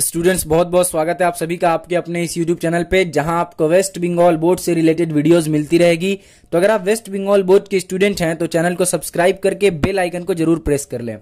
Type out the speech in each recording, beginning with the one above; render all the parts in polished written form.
Students, बहुत बहुत स्वागत है आप सभी का आपके अपने इस यूट्यूब चैनल पे, जहां आपको वेस्ट बंगाल बोर्ड से रिलेटेड वीडियोस मिलती रहेगी। तो अगर आप वेस्ट बंगाल बोर्ड के स्टूडेंट हैं तो चैनल को सब्सक्राइब करके बेल आइकन को जरूर प्रेस कर लें।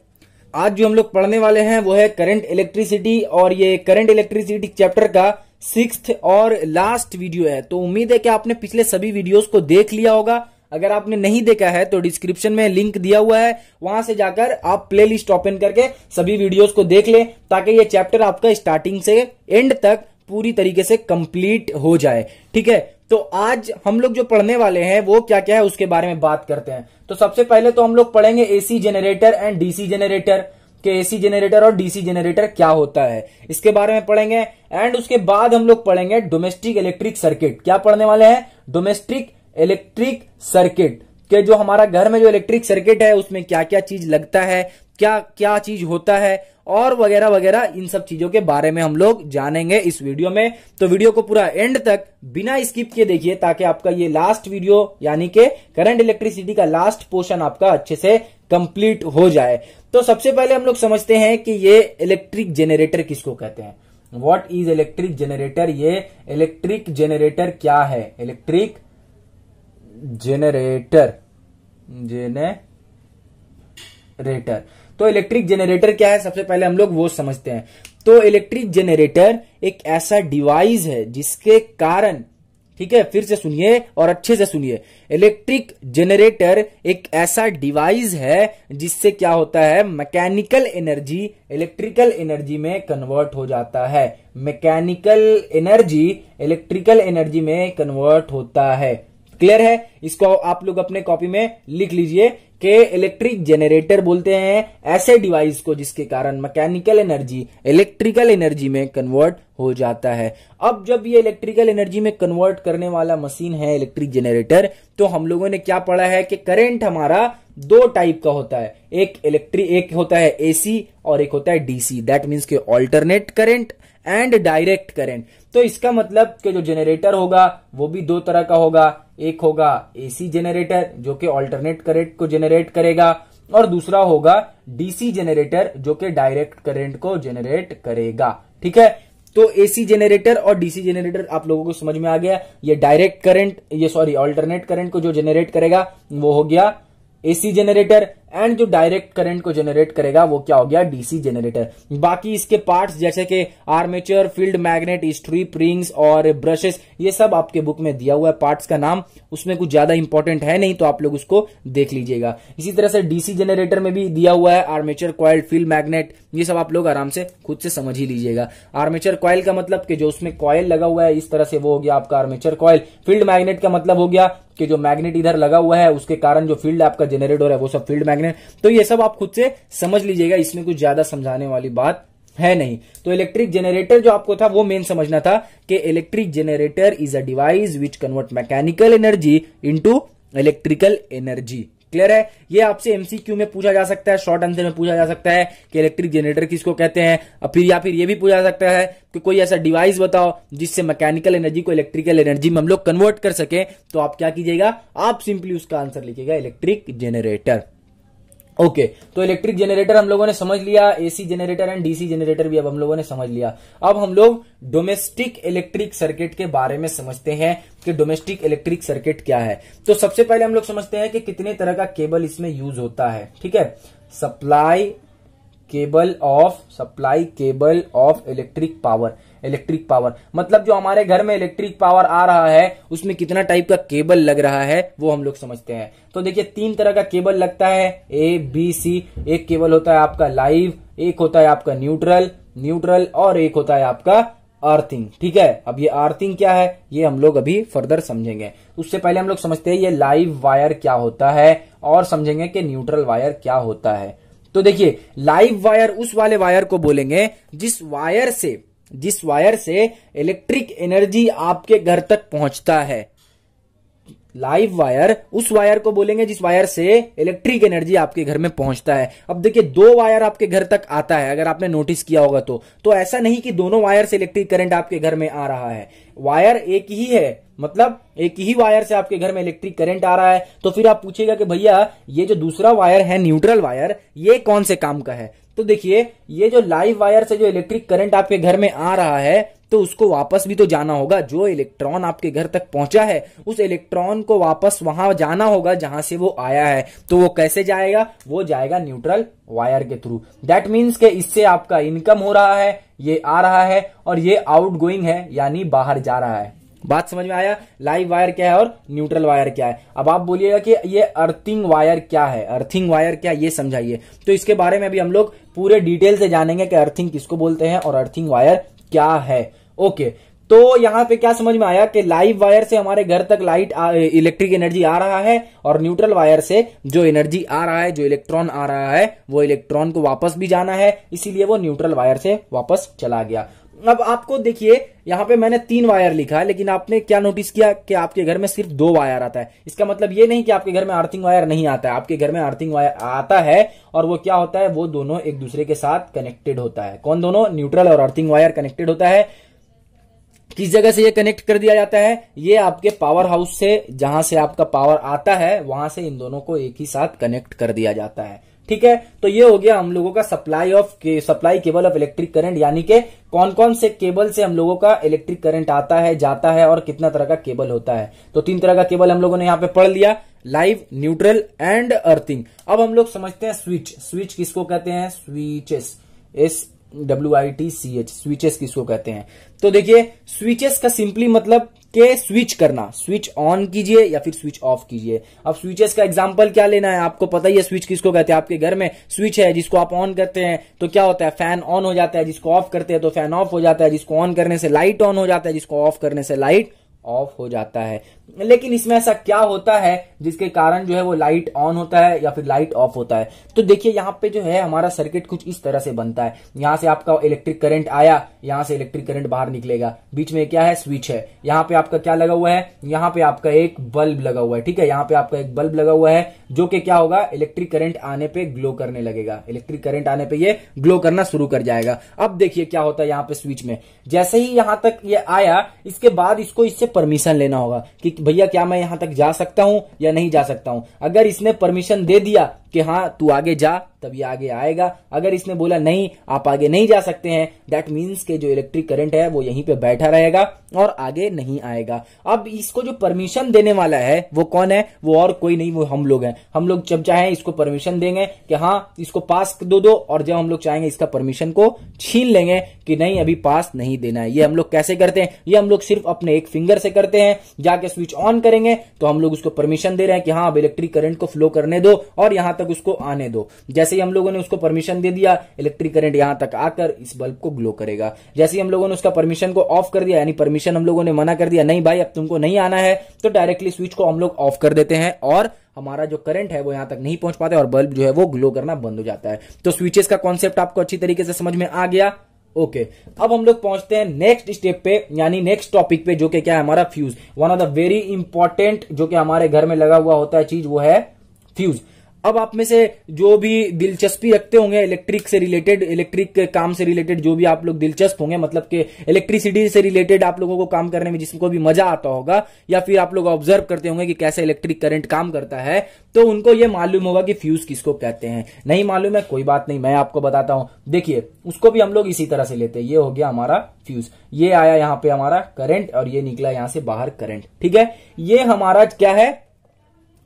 आज जो हम लोग पढ़ने वाले हैं वो है करंट इलेक्ट्रिसिटी, और ये करंट इलेक्ट्रिसिटी चैप्टर का 6th और लास्ट वीडियो है। तो उम्मीद है कि आपने पिछले सभी वीडियोस को देख लिया होगा। अगर आपने नहीं देखा है तो डिस्क्रिप्शन में लिंक दिया हुआ है, वहां से जाकर आप प्लेलिस्ट ओपन करके सभी वीडियोस को देख लें, ताकि ये चैप्टर आपका स्टार्टिंग से एंड तक पूरी तरीके से कंप्लीट हो जाए। ठीक है, तो आज हम लोग जो पढ़ने वाले हैं वो क्या क्या है उसके बारे में बात करते हैं। तो सबसे पहले तो हम लोग पढ़ेंगे AC generator and DC generator के एसी जनरेटर और डीसी जनरेटर क्या होता है, इसके बारे में पढ़ेंगे। एंड उसके बाद हम लोग पढ़ेंगे डोमेस्टिक इलेक्ट्रिक सर्किट। क्या पढ़ने वाले हैं? डोमेस्टिक इलेक्ट्रिक सर्किट के जो हमारा घर में जो इलेक्ट्रिक सर्किट है उसमें क्या क्या चीज लगता है, क्या क्या चीज होता है, और वगैरह वगैरह, इन सब चीजों के बारे में हम लोग जानेंगे इस वीडियो में। तो वीडियो को पूरा एंड तक बिना स्किप किए देखिए, ताकि आपका ये लास्ट वीडियो यानी कि करंट इलेक्ट्रिसिटी का लास्ट पोर्शन आपका अच्छे से कंप्लीट हो जाए। तो सबसे पहले हम लोग समझते हैं कि ये इलेक्ट्रिक जनरेटर किसको कहते हैं। What is electric generator? ये इलेक्ट्रिक जनरेटर क्या है? इलेक्ट्रिक जनरेटर तो इलेक्ट्रिक जनरेटर क्या है, सबसे पहले हम लोग वो समझते हैं। तो इलेक्ट्रिक जनरेटर एक ऐसा डिवाइस है जिसके कारण, ठीक है, फिर से सुनिए और अच्छे से सुनिए, इलेक्ट्रिक जनरेटर एक ऐसा डिवाइस है जिससे क्या होता है, मैकेनिकल एनर्जी इलेक्ट्रिकल एनर्जी में कन्वर्ट हो जाता है। मैकेनिकल एनर्जी इलेक्ट्रिकल एनर्जी में कन्वर्ट होता है। क्लियर है? इसको आप लोग अपने कॉपी में लिख लीजिए कि इलेक्ट्रिक जनरेटर बोलते हैं ऐसे डिवाइस को जिसके कारण मैकेनिकल एनर्जी इलेक्ट्रिकल एनर्जी में कन्वर्ट हो जाता है। अब जब ये इलेक्ट्रिकल एनर्जी में कन्वर्ट करने वाला मशीन है इलेक्ट्रिक जनरेटर, तो हम लोगों ने क्या पढ़ा है कि करंट हमारा दो टाइप का होता है, एक होता है एसी और एक होता है डीसी। दैट मीन्स के alternate current and direct current. तो इसका मतलब कि जो जनरेटर होगा वो भी दो तरह का होगा। एक होगा एसी जनरेटर जो कि ऑल्टरनेट करंट को जनरेट करेगा, और दूसरा होगा डीसी जनरेटर जो कि डायरेक्ट करंट को जनरेट करेगा। ठीक है, तो एसी जनरेटर और डीसी जनरेटर आप लोगों को समझ में आ गया। ये डायरेक्ट करंट, ऑल्टरनेट करंट को जो जनरेट करेगा वो हो गया एसी जनरेटर, एंड जो डायरेक्ट करंट को जनरेट करेगा वो क्या हो गया, डीसी जनरेटर। बाकी इसके पार्ट्स जैसे कि armature, field magnet, strip rings और ब्रशेस, ये सब आपके बुक में दिया हुआ है पार्ट्स का नाम। उसमें कुछ ज्यादा इंपॉर्टेंट है नहीं, तो आप लोग उसको देख लीजिएगा। इसी तरह से डीसी जनरेटर में भी दिया हुआ है आर्मेचर कॉइल, फील्ड मैग्नेट, ये सब आप लोग आराम से खुद से समझ ही लीजिएगा। आर्मेचर कॉइल का मतलब कि जो उसमें कॉइल लगा हुआ है, इस तरह से वो हो गया आपका आर्मेचर कॉइल। फील्ड मैग्नेट का मतलब हो गया कि जो मैग्नेट इधर लगा हुआ है उसके कारण जो फील्ड आपका जनरेट हो रहा है वो सब फील्ड मैग्नेट। तो ये सब आप खुद से समझ लीजिएगा, इसमें कुछ ज्यादा समझाने वाली बात है नहीं। तो इलेक्ट्रिक जनरेटर जो आपको था वो मेन समझना था कि electric generator is a device which convert mechanical energy into electrical energy. Clear है? ये आपसे एमसीक्यू में पूछा जा सकता है, शॉर्ट आंसर में पूछा जा सकता है कि इलेक्ट्रिक जनरेटर किसको कहते हैं। या फिर ये भी पूछा जा सकता है कि कोई ऐसा डिवाइस बताओ जिससे मैकेनिकल एनर्जी को इलेक्ट्रिकल एनर्जी में हम लोग कन्वर्ट कर सके। तो आप क्या कीजिएगा, आप सिंपली उसका आंसर लिखिएगा इलेक्ट्रिक जनरेटर। ओके, तो इलेक्ट्रिक जनरेटर हम लोगों ने समझ लिया, AC generator and DC generator भी अब हम लोगों ने समझ लिया। अब हम लोग डोमेस्टिक इलेक्ट्रिक सर्किट के बारे में समझते हैं कि डोमेस्टिक इलेक्ट्रिक सर्किट क्या है। तो सबसे पहले हम लोग समझते हैं कि कितने तरह का केबल इसमें यूज होता है। ठीक है, supply cable of electric power मतलब जो हमारे घर में इलेक्ट्रिक पावर आ रहा है उसमें कितना टाइप का केबल लग रहा है वो हम लोग समझते हैं। तो देखिए, 3 तरह का केबल लगता है, ए बी सी। एक केबल होता है आपका लाइव, एक होता है आपका न्यूट्रल और एक होता है आपका अर्थिंग। ठीक है, अब ये अर्थिंग क्या है ये हम लोग अभी फर्दर समझेंगे। उससे पहले हम लोग समझते हैं ये लाइव वायर क्या होता है, और समझेंगे कि न्यूट्रल वायर क्या होता है। तो देखिए, लाइव वायर उस वाले वायर को बोलेंगे जिस वायर से इलेक्ट्रिक एनर्जी आपके घर तक पहुंचता है। लाइव वायर उस वायर को बोलेंगे जिस वायर से इलेक्ट्रिक एनर्जी आपके घर में पहुंचता है। अब देखिए, दो वायर आपके घर तक आता है, अगर आपने नोटिस किया होगा तो ऐसा नहीं कि दोनों वायर से इलेक्ट्रिक करंट आपके घर में आ रहा है। वायर एक ही है, मतलब एक ही वायर से आपके घर में इलेक्ट्रिक करंट आ रहा है। तो फिर आप पूछेगा कि भैया ये जो दूसरा वायर है, न्यूट्रल वायर, ये कौन से काम का है? तो देखिए, ये जो लाइव वायर से जो इलेक्ट्रिक करंट आपके घर में आ रहा है, तो उसको वापस भी तो जाना होगा। जो इलेक्ट्रॉन आपके घर तक पहुंचा है, उस इलेक्ट्रॉन को वापस वहां जाना होगा जहां से वो आया है। तो वो कैसे जाएगा? वो जाएगा न्यूट्रल वायर के थ्रू। दैट मीन्स के इससे आपका इनकम हो रहा है, ये आ रहा है, और ये आउट गोइंग है, यानी बाहर जा रहा है। बात समझ में आया? लाइव वायर क्या है और न्यूट्रल वायर क्या है। अब आप बोलिएगा कि ये अर्थिंग वायर क्या है, अर्थिंग वायर क्या, ये समझाइए। तो इसके बारे में भी हम लोग पूरे डिटेल से जानेंगे कि अर्थिंग किसको बोलते हैं और अर्थिंग वायर क्या है। ओके, तो यहां पे क्या समझ में आया कि लाइव वायर से हमारे घर तक इलेक्ट्रिक एनर्जी आ रहा है, और न्यूट्रल वायर से जो एनर्जी आ रहा है, जो इलेक्ट्रॉन आ रहा है, वो इलेक्ट्रॉन को वापस भी जाना है, इसीलिए वो न्यूट्रल वायर से वापस चला गया। अब आपको देखिए, यहां पे मैंने 3 वायर लिखा है, लेकिन आपने क्या नोटिस किया कि आपके घर में सिर्फ 2 वायर आता है। इसका मतलब ये नहीं कि आपके घर में अर्थिंग वायर नहीं आता है, आपके घर में अर्थिंग वायर आता है, और वो क्या होता है, वो दोनों एक दूसरे के साथ कनेक्टेड होता है। कौन दोनों? न्यूट्रल और अर्थिंग वायर कनेक्टेड होता है। किस जगह से ये कनेक्ट कर दिया जाता है? ये आपके पावर हाउस से, जहां से आपका पावर आता है, वहां से इन दोनों को एक ही साथ कनेक्ट कर दिया जाता है। ठीक है, तो ये हो गया हम लोगों का supply cable of electric current, यानी कि कौन कौन से केबल से हम लोगों का इलेक्ट्रिक करंट आता है, जाता है, और कितना तरह का केबल होता है। तो 3 तरह का केबल हम लोगों ने यहाँ पे पढ़ लिया, लाइव, न्यूट्रल एंड अर्थिंग। अब हम लोग समझते हैं स्विच। स्विच किसको कहते हैं? स्विचेस, SWITCH, स्विचेस किसको कहते हैं? तो देखिए, स्विचेस का सिंपली मतलब के स्विच करना, स्विच ऑन कीजिए या फिर स्विच ऑफ कीजिए। अब स्विचेस का एग्जांपल क्या लेना है, आपको पता ही है स्विच किसको कहते हैं। आपके घर में स्विच है, जिसको आप ऑन करते हैं तो क्या होता है, फैन ऑन हो जाता है, जिसको ऑफ करते हैं तो फैन ऑफ हो जाता है, जिसको ऑन करने से लाइट ऑन हो जाता है, जिसको ऑफ करने से लाइट ऑफ हो जाता है। लेकिन इसमें ऐसा क्या होता है जिसके कारण जो है वो लाइट ऑन होता है या फिर लाइट ऑफ होता है? तो देखिए, यहाँ पे जो है हमारा सर्किट कुछ इस तरह से बनता है। यहाँ से आपका इलेक्ट्रिक करंट आया, यहाँ से इलेक्ट्रिक करंट बाहर निकलेगा, बीच में क्या है, स्विच है। यहाँ पे आपका क्या लगा हुआ है, यहाँ पे आपका एक बल्ब लगा हुआ है। ठीक है, यहाँ पे आपका एक बल्ब लगा हुआ है, जो कि क्या होगा, इलेक्ट्रिक करंट आने पे ग्लो करने लगेगा। इलेक्ट्रिक करंट आने पे ये ग्लो करना शुरू कर जाएगा। अब देखिए क्या होता है यहाँ पे स्विच में, जैसे ही यहाँ तक ये आया, इसके बाद इसको इससे परमिशन लेना होगा कि भैया क्या मैं यहां तक जा सकता हूं या नहीं जा सकता हूं। अगर इसने परमिशन दे दिया कि हाँ तू आगे जा, तब ये आगे आएगा। अगर इसने बोला नहीं, आप आगे नहीं जा सकते हैं, दैट मीन्स के जो इलेक्ट्रिक करंट है वो यहीं पे बैठा रहेगा और आगे नहीं आएगा। अब इसको जो परमिशन देने वाला है वो कौन है? वो और कोई नहीं, वो हम लोग हैं। हम लोग जब चाहें इसको परमिशन देंगे कि हाँ इसको पास दो, और जब हम लोग चाहेंगे इसका परमिशन को छीन लेंगे कि नहीं अभी पास नहीं देना है। ये हम लोग कैसे करते हैं? ये हम लोग सिर्फ अपने एक फिंगर से करते हैं। जाके स्विच ऑन करेंगे तो हम लोग उसको परमिशन दे रहे हैं कि हाँ अब इलेक्ट्रिक करंट को फ्लो करने दो और यहां तक उसको आने दो। जैसे ही हम लोगों ने उसको परमिशन दे दिया, इलेक्ट्रिक करंट यहां तक आकर इस बल्ब को ग्लो करेगा। जैसे ही हम लोगों ने उसका परमिशन को ऑफ कर दिया, यानी परमिशन हम लोगों ने मना कर दिया, नहीं भाई अब तुमको नहीं आना है, तो डायरेक्टली स्विच को हम लोग ऑफ कर देते हैं और हमारा जो करंट है वो यहां तक नहीं पहुंच पाता और बल्ब जो है वो ग्लो करना बंद हो जाता है। तो स्विचेस का कॉन्सेप्ट आपको अच्छी तरीके से समझ में आ गया। ओके, अब हम लोग पहुंचते हैं नेक्स्ट स्टेप पे, यानी नेक्स्ट टॉपिक पे, जो कि क्या है हमारा fuse. One of the very important जो कि हमारे घर में लगा हुआ होता है चीज, वो है फ्यूज। अब आप में से जो भी दिलचस्पी रखते होंगे इलेक्ट्रिक से रिलेटेड, इलेक्ट्रिक के काम से रिलेटेड जो भी आप लोग दिलचस्प होंगे, मतलब कि इलेक्ट्रिसिटी से रिलेटेड आप लोगों को काम करने में जिसको भी मजा आता होगा, या फिर आप लोग ऑब्जर्व करते होंगे कि कैसे इलेक्ट्रिक करंट काम करता है, तो उनको ये मालूम होगा कि फ्यूज किसको कहते हैं। नहीं मालूम है कोई बात नहीं, मैं आपको बताता हूं। देखिए, उसको भी हम लोग इसी तरह से लेते हैं। ये हो गया हमारा फ्यूज, ये आया यहां पे हमारा करंट और ये निकला यहां से बाहर करंट। ठीक है, ये हमारा क्या है,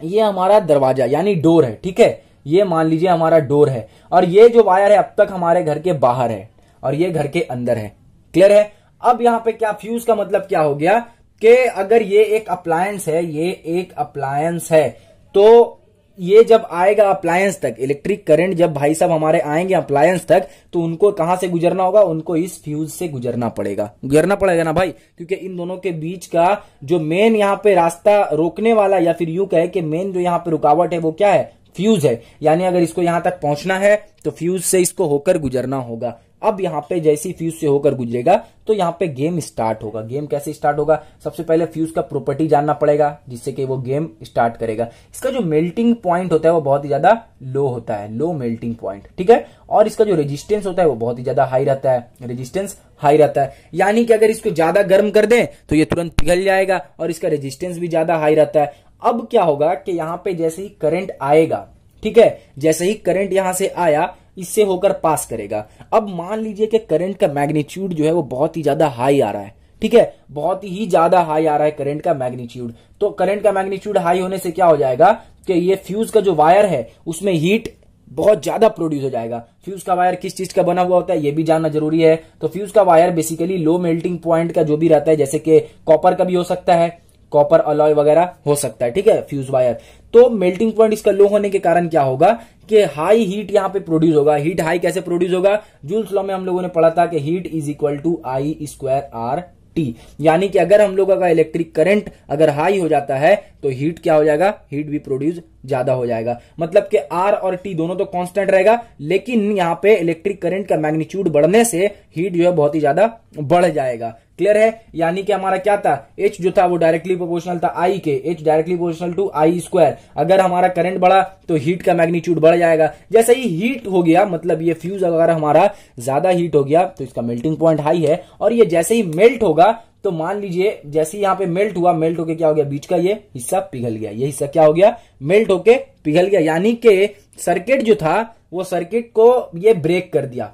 ये हमारा दरवाजा यानी डोर है। ठीक है, ये मान लीजिए हमारा डोर है, और ये जो वायर है अब तक हमारे घर के बाहर है और ये घर के अंदर है। क्लियर है? अब यहां पे क्या फ्यूज का मतलब क्या हो गया कि अगर ये एक अप्लायंस है, ये एक अप्लायंस है, तो ये जब आएगा अप्लायंस तक, इलेक्ट्रिक करंट जब भाई साहब हमारे आएंगे अप्लायंस तक, तो उनको कहां से गुजरना होगा? उनको इस फ्यूज से गुजरना पड़ेगा ना भाई, क्योंकि इन दोनों के बीच का जो मेन यहां पे रास्ता रोकने वाला, या फिर यूं कहे कि मेन जो यहां पे रुकावट है वो क्या है? फ्यूज है। यानी अगर इसको यहां तक पहुंचना है तो फ्यूज से इसको होकर गुजरना होगा। अब यहाँ पे जैसे फ्यूज से होकर गुजरेगा तो यहाँ पे गेम स्टार्ट होगा। गेम कैसे स्टार्ट होगा, सबसे पहले फ्यूज का प्रॉपर्टी जानना पड़ेगा जिससे कि वो गेम स्टार्ट करेगा। इसका जो मेल्टिंग पॉइंट होता है वो बहुत ही ज्यादा लो होता है, लो मेल्टिंग पॉइंट, ठीक है। और इसका जो रेजिस्टेंस होता है वो बहुत ही ज्यादा हाई रहता है, रेजिस्टेंस हाई रहता है, यानी कि अगर इसको ज्यादा गर्म कर दें तो ये तुरंत पिघल जाएगा और इसका रेजिस्टेंस भी ज्यादा हाई रहता है। अब क्या होगा कि यहाँ पे जैसे ही करंट आएगा, ठीक है, जैसे ही करंट यहां से आया इससे होकर पास करेगा। अब मान लीजिए कि करंट का मैग्नीट्यूड जो है वो बहुत ही ज्यादा हाई आ रहा है, ठीक है, बहुत ही ज्यादा हाई आ रहा है करंट का मैग्नीट्यूड। तो करंट का मैग्नीट्यूड हाई होने से क्या हो जाएगा कि ये फ्यूज का जो वायर है उसमें हीट बहुत ज्यादा प्रोड्यूस हो जाएगा। फ्यूज का वायर किस चीज का बना हुआ होता है ये भी जानना जरूरी है। तो फ्यूज का wire basically low melting point का जो भी रहता है, जैसे कि कॉपर का भी हो सकता है, कॉपर अलॉय वगैरह हो सकता है, ठीक है, फ्यूज वायर। तो मेल्टिंग पॉइंट इसका लो होने के कारण क्या होगा कि हाई हीट यहां पे प्रोड्यूस होगा। हीट हाई कैसे प्रोड्यूस होगा, जूल्स लॉ में हम लोगों ने पढ़ा था कि heat is equal to I square R T, यानी कि अगर हम लोगों का इलेक्ट्रिक करंट अगर हाई हो जाता है तो हीट क्या हो जाएगा, हीट भी प्रोड्यूस ज्यादा हो जाएगा। मतलब कि आर और टी दोनों तो कांस्टेंट रहेगा, लेकिन यहाँ पे इलेक्ट्रिक करंट का मैग्नीट्यूड बढ़ने से हीट जो है बहुत ही ज्यादा बढ़ जाएगा। क्लियर है, यानी कि हमारा क्या था, एच जो था वो डायरेक्टली प्रोपोर्शनल था आई के, H directly proportional to I square. अगर हमारा करंट बढ़ा तो हीट का मैग्नीट्यूड बढ़ जाएगा। जैसे ही हीट हो गया, मतलब ये फ्यूज अगर हमारा ज्यादा हीट हो गया तो इसका मेल्टिंग पॉइंट हाई है, और ये जैसे ही मेल्ट होगा तो मान लीजिए जैसे यहाँ पे मेल्ट हुआ, मेल्ट होके क्या हो गया, बीच का ये हिस्सा पिघल गया, ये हिस्सा क्या हो गया, मेल्ट होके पिघल गया, यानी कि सर्किट जो था वो सर्किट को ये ब्रेक कर दिया।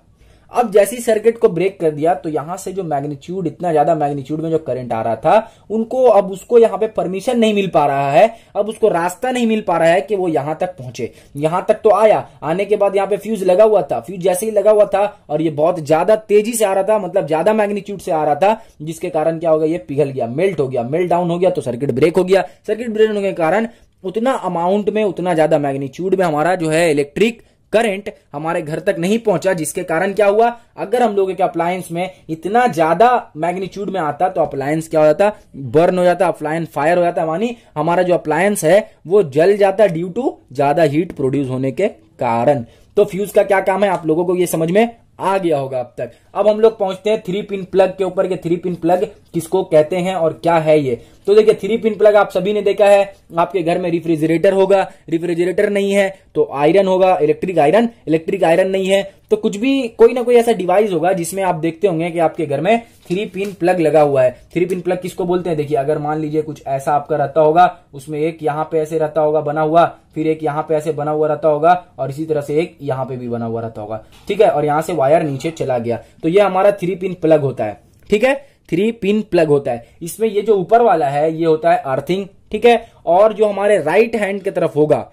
अब जैसे ही सर्किट को ब्रेक कर दिया तो यहां से जो मैग्नीट्यूड, इतना ज्यादा मैग्नीट्यूड में जो करंट आ रहा था उनको, अब उसको यहां पे परमिशन नहीं मिल पा रहा है, अब उसको रास्ता नहीं मिल पा रहा है कि वो यहां तक पहुंचे। यहां तक तो आया, आने के बाद यहां पे फ्यूज लगा हुआ था, फ्यूज जैसे ही लगा हुआ था और ये बहुत ज्यादा तेजी से आ रहा था, मतलब ज्यादा मैग्नीट्यूड से आ रहा था, जिसके कारण क्या हो गया, ये पिघल गया, मेल्ट हो गया, मेल्ट डाउन हो गया तो सर्किट ब्रेक हो गया। सर्किट ब्रेक होने के कारण उतना अमाउंट में, उतना ज्यादा मैग्नीट्यूड में हमारा जो है इलेक्ट्रिक करंट हमारे घर तक नहीं पहुंचा, जिसके कारण क्या हुआ, अगर हम लोगों के अप्लायंस में इतना ज्यादा मैग्नीट्यूड में आता तो अप्लायंस क्या हो जाता, बर्न हो जाता, अप्लायंस फायर हो जाता, मानी हमारा जो अप्लायंस है वो जल जाता ड्यू टू ज्यादा हीट प्रोड्यूस होने के कारण। तो फ्यूज का क्या काम है आप लोगों को ये समझ में आ गया होगा अब तक। अब हम लोग पहुंचते हैं 3 पिन प्लग के ऊपर के 3 पिन प्लग किसको कहते हैं और क्या है ये। तो देखिए 3 पिन प्लग आप सभी ने देखा है, आपके घर में रेफ्रिजरेटर होगा, रेफ्रिजरेटर नहीं है तो आयरन होगा, इलेक्ट्रिक आयरन नहीं है तो कुछ भी, कोई ना कोई ऐसा डिवाइस होगा जिसमें आप देखते होंगे कि आपके घर में 3 पिन प्लग लगा हुआ है। 3 पिन प्लग किसको बोलते हैं, देखिए अगर मान लीजिए कुछ ऐसा आपका रहता होगा, उसमें एक यहाँ पे ऐसे रहता होगा बना हुआ, फिर एक यहाँ पे ऐसे बना हुआ रहता होगा और इसी तरह से एक यहाँ पे भी बना हुआ रहता होगा, ठीक है, और यहाँ से वायर नीचे चला गया, तो ये हमारा 3 पिन प्लग होता है, ठीक है, 3 पिन प्लग होता है। इसमें ये जो ऊपर वाला है ये होता है अर्थिंग, ठीक है, और जो हमारे राइट हैंड की तरफ होगा,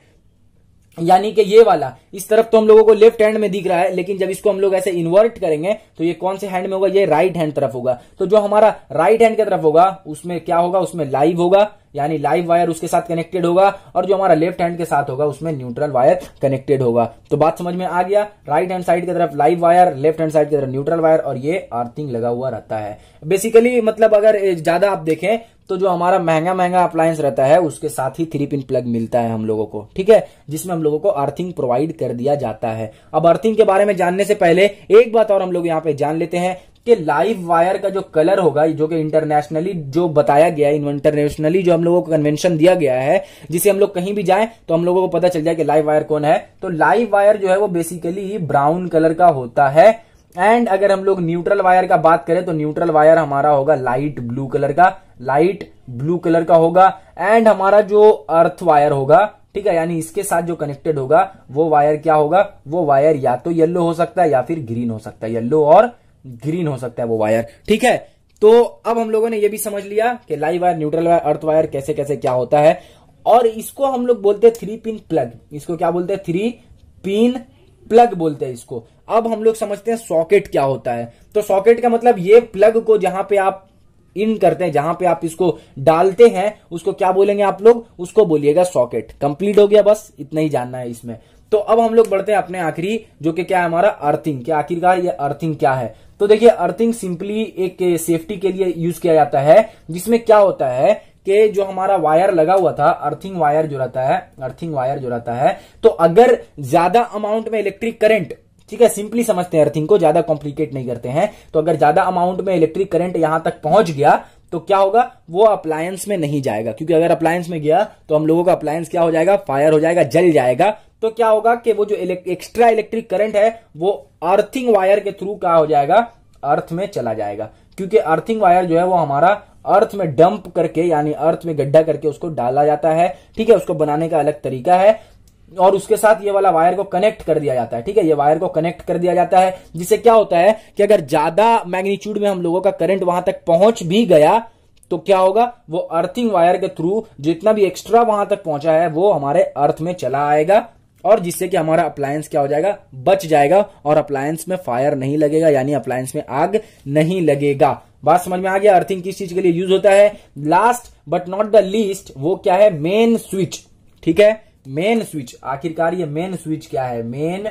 यानी कि ये वाला, इस तरफ तो हम लोगों को लेफ्ट हैंड में दिख रहा है, लेकिन जब इसको हम लोग ऐसे इन्वर्ट करेंगे तो ये कौन से हैंड में होगा, ये राइट हैंड तरफ होगा। तो जो हमारा राइट हैंड की तरफ होगा उसमें क्या होगा, उसमें लाइव होगा, यानी लाइव वायर उसके साथ कनेक्टेड होगा, और जो हमारा लेफ्ट हैंड के साथ होगा उसमें न्यूट्रल वायर कनेक्टेड होगा। तो बात समझ में आ गया, राइट हैंड साइड की तरफ live wire, left hand side की तरफ न्यूट्रल वायर, और ये अर्थिंग लगा हुआ रहता है। बेसिकली मतलब अगर ज्यादा आप देखें तो जो हमारा महंगा अप्लायंस रहता है उसके साथ ही 3 पिन प्लग मिलता है हम लोगों को, ठीक है, जिसमें हम लोगों को अर्थिंग प्रोवाइड कर दिया जाता है। अब अर्थिंग के बारे में जानने से पहले एक बात और हम लोग यहाँ पे जान लेते हैं कि लाइव वायर का जो कलर होगा, जो कि इंटरनेशनली जो बताया गया है, इंटरनेशनली जो हम लोगों को कन्वेंशन दिया गया है, जिसे हम लोग कहीं भी जाएं तो हम लोगों को पता चल जाए कि लाइव वायर कौन है। तो लाइव वायर जो है वो बेसिकली ब्राउन कलर का होता है, एंड अगर हम लोग न्यूट्रल वायर का बात करें तो न्यूट्रल वायर हमारा होगा लाइट ब्लू कलर का होगा, एंड हमारा जो अर्थ वायर होगा, ठीक है, यानी इसके साथ जो कनेक्टेड होगा वो वायर क्या होगा, वो वायर या तो येलो हो सकता है या फिर ग्रीन हो सकता है, येलो और ग्रीन हो सकता है वो वायर, ठीक है। तो अब हम लोगों ने ये भी समझ लिया कि live wire, neutral wire, earth wire कैसे कैसे क्या होता है, और इसको हम लोग बोलते हैं 3 पिन प्लग। इसको क्या बोलते हैं, 3 पिन प्लग बोलते हैं इसको। अब हम लोग समझते हैं सॉकेट क्या होता है। तो सॉकेट का मतलब ये प्लग को जहां पे आप इन करते हैं, जहां पे आप इसको डालते हैं, उसको क्या बोलेंगे आप लोग, उसको बोलिएगा सॉकेट। कंप्लीट हो गया, बस इतना ही जानना है इसमें। तो अब हम लोग बढ़ते हैं अपने आखिरी, जो कि क्या है हमारा अर्थिंग। क्या आखिरकार ये अर्थिंग क्या है, तो देखिए अर्थिंग सिंपली एक सेफ्टी के लिए यूज किया जाता है, जिसमें क्या होता है कि जो हमारा वायर लगा हुआ था, अर्थिंग वायर जो रहता है, तो अगर ज्यादा अमाउंट में इलेक्ट्रिक करंट, ठीक है, सिंपली समझते हैं अर्थिंग को, ज्यादा कॉम्प्लिकेट नहीं करते हैं। तो अगर ज्यादा अमाउंट में इलेक्ट्रिक करंट यहां तक पहुंच गया तो क्या होगा, वो अप्लायंस में नहीं जाएगा, क्योंकि अगर अप्लायंस में गया तो हम लोगों का अप्लायंस क्या हो जाएगा, फायर हो जाएगा, जल जाएगा। तो क्या होगा कि वो जो एक्स्ट्रा इलेक्ट्रिक करंट है वो अर्थिंग वायर के थ्रू क्या हो जाएगा, अर्थ में चला जाएगा, क्योंकि अर्थिंग वायर जो है वो हमारा अर्थ में डंप करके यानी अर्थ में गड्ढा करके उसको डाला जाता है। ठीक है, उसको बनाने का अलग तरीका है और उसके साथ ये वाला वायर को कनेक्ट कर दिया जाता है। ठीक है, ये वायर को कनेक्ट कर दिया जाता है, जिससे क्या होता है कि अगर ज्यादा मैग्नीट्यूड में हम लोगों का करंट वहां तक पहुंच भी गया तो क्या होगा, वो अर्थिंग वायर के थ्रू जितना भी एक्स्ट्रा वहां तक पहुंचा है वो हमारे अर्थ में चला आएगा, और जिससे कि हमारा अप्लायंस क्या हो जाएगा, बच जाएगा और अप्लायंस में फायर नहीं लगेगा, यानी अप्लायंस में आग नहीं लगेगा। बात समझ में आ गया। अर्थिंग किस चीज के लिए यूज होता है। Last but not the least वो क्या है, मेन स्विच। ठीक है, मेन स्विच, आखिरकार ये मेन स्विच क्या है, मेन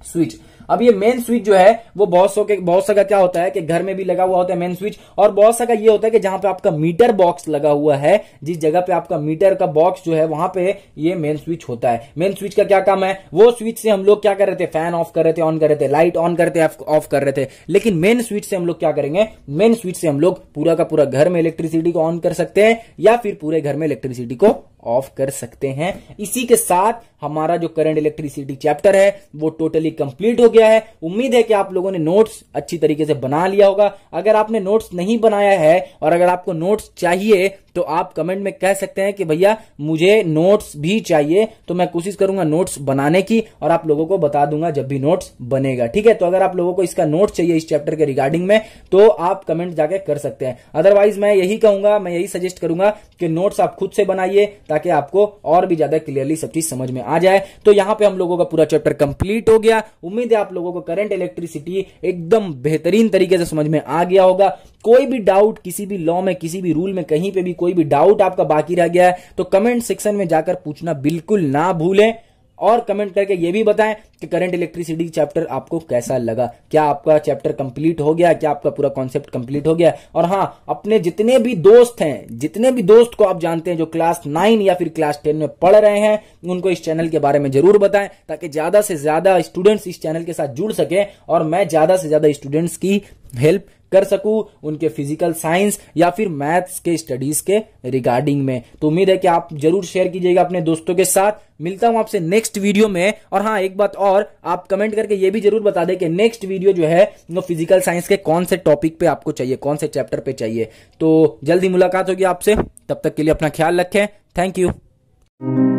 स्विच। अब ये मेन स्विच जो है वो बहुत सा का क्या होता है कि घर में भी लगा हुआ होता है मेन स्विच, और बहुत सा का ये होता है कि जहां पे आपका मीटर बॉक्स लगा हुआ है, जिस जगह पे आपका मीटर का बॉक्स जो है वहां पे ये मेन स्विच होता है। मेन स्विच का क्या काम है, वो स्विच से हम लोग क्या कर रहे थे, फैन ऑफ कर रहे थे, ऑन कर रहे थे, लाइट ऑन करते ऑफ कर रहे थे, लेकिन मेन स्विच से हम लोग क्या करेंगे, मेन स्विच से हम लोग पूरा का पूरा घर में इलेक्ट्रिसिटी को ऑन कर सकते हैं या फिर पूरे घर में इलेक्ट्रिसिटी को ऑफ कर सकते हैं। इसी के साथ हमारा जो करंट इलेक्ट्रिसिटी चैप्टर है वो टोटली कंप्लीट हो गया है। उम्मीद है कि आप लोगों ने नोट्स अच्छी तरीके से बना लिया होगा। अगर आपने नोट्स नहीं बनाया है और अगर आपको नोट्स चाहिए तो आप कमेंट में कह सकते हैं कि भैया मुझे नोट्स भी चाहिए, तो मैं कोशिश करूंगा नोट्स बनाने की और आप लोगों को बता दूंगा जब भी नोट्स बनेगा। ठीक है, तो अगर आप लोगों को इसका नोट्स चाहिए इस चैप्टर के रिगार्डिंग में तो आप कमेंट जाके कर सकते हैं। अदरवाइज मैं यही कहूंगा, मैं यही सजेस्ट करूंगा कि नोट्स आप खुद से बनाइए ताकि आपको और भी ज्यादा क्लियरली सब चीज समझ में आ जाए। तो यहां पे हम लोगों का पूरा चैप्टर कंप्लीट हो गया। उम्मीद है आप लोगों को करंट इलेक्ट्रिसिटी एकदम बेहतरीन तरीके से समझ में आ गया होगा। कोई भी डाउट किसी भी लॉ में, किसी भी रूल में, कहीं पे भी कोई भी डाउट आपका बाकी रह गया है तो कमेंट सेक्शन में जाकर पूछना बिल्कुल ना भूलें, और कमेंट करके ये भी बताएं कि करंट इलेक्ट्रिसिटी चैप्टर आपको कैसा लगा। क्या आपका चैप्टर कंप्लीट हो गया, क्या आपका पूरा कॉन्सेप्ट कंप्लीट हो गया। और हां, अपने जितने भी दोस्त हैं, जितने भी दोस्त को आप जानते हैं जो क्लास 9 या फिर क्लास 10 में पढ़ रहे हैं, उनको इस चैनल के बारे में जरूर बताएं ताकि ज्यादा से ज्यादा स्टूडेंट्स इस चैनल के साथ जुड़ सके और मैं ज्यादा से ज्यादा स्टूडेंट्स की हेल्प कर सकूं उनके फिजिकल साइंस या फिर मैथ्स के स्टडीज के रिगार्डिंग में। तो उम्मीद है कि आप जरूर शेयर कीजिएगा अपने दोस्तों के साथ। मिलता हूं आपसे नेक्स्ट वीडियो में। और हाँ, एक बात और, आप कमेंट करके ये भी जरूर बता दें कि नेक्स्ट वीडियो जो है वो फिजिकल साइंस के कौन से टॉपिक पे आपको चाहिए, कौन से चैप्टर पे चाहिए। तो जल्दी मुलाकात होगी आपसे, तब तक के लिए अपना ख्याल रखें। Thank you.